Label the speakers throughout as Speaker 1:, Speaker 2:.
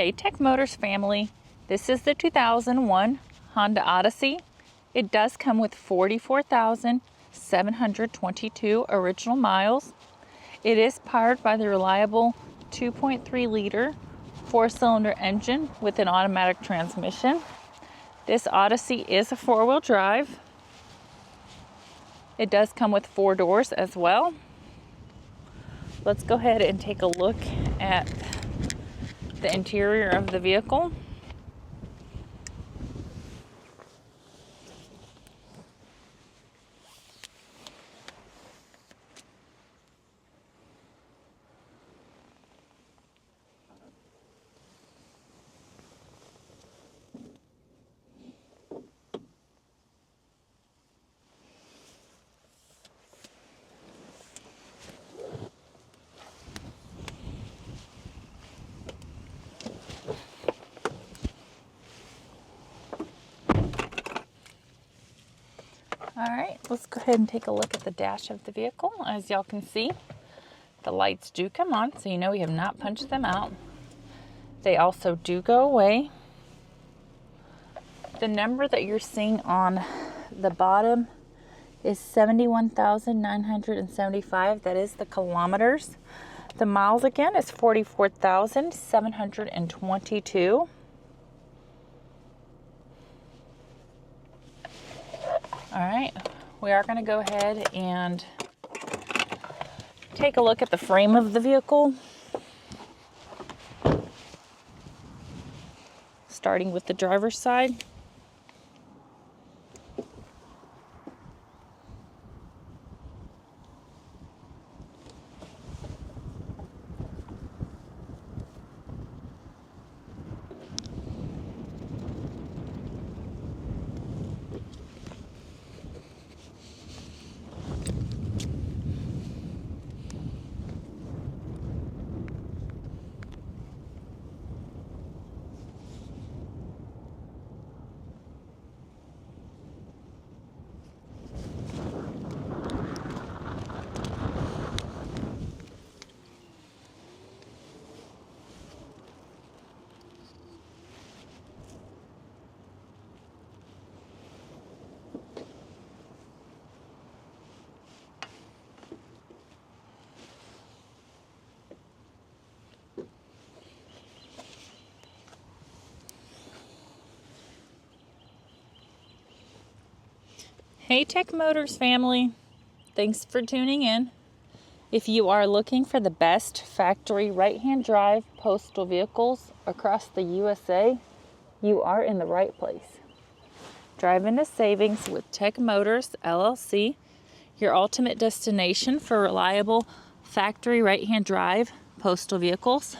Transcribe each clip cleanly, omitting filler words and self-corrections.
Speaker 1: Hey Tech Motors family, this is the 2001 Honda Odyssey. It does come with 44,722 original miles. It is powered by the reliable 2.3 liter 4-cylinder engine with an automatic transmission. This Odyssey is a 4-wheel drive. It does come with 4 doors as well. Let's go ahead and take a look at the interior of the vehicle. Alright, let's go ahead and take a look at the dash of the vehicle. As y'all can see, the lights do come on, so you know we have not punched them out. They also do go away. The number that you're seeing on the bottom is 71,975. That is the kilometers. The miles again is 44,722. All right, we are going to go ahead and take a look at the frame of the vehicle. Starting with the driver's side. Hey Tech Motors family, thanks for tuning in. If you are looking for the best factory right-hand drive postal vehicles across the USA, you are in the right place. Drive into savings with Tech Motors LLC, your ultimate destination for reliable factory right-hand drive postal vehicles.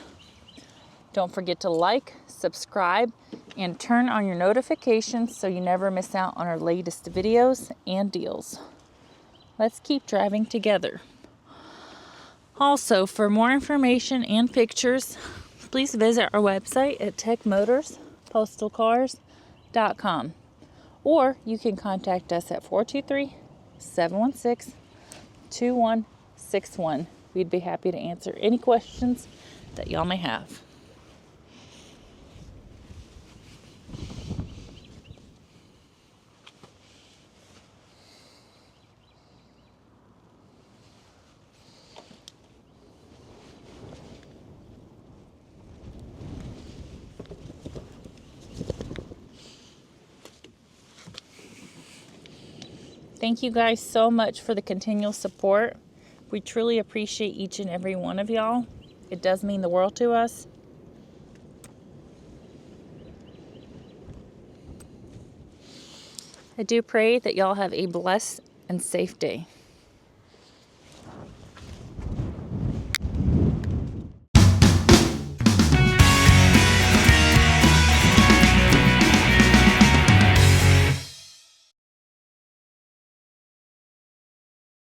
Speaker 1: Don't forget to like, subscribe, and turn on your notifications so you never miss out on our latest videos and deals. Let's keep driving together. Also, for more information and pictures, please visit our website at techmotorspostalcars.com, or you can contact us at 423-716-2161. We'd be happy to answer any questions that y'all may have. Thank you guys so much for the continual support. We truly appreciate each and every one of y'all. It does mean the world to us. I do pray that y'all have a blessed and safe day.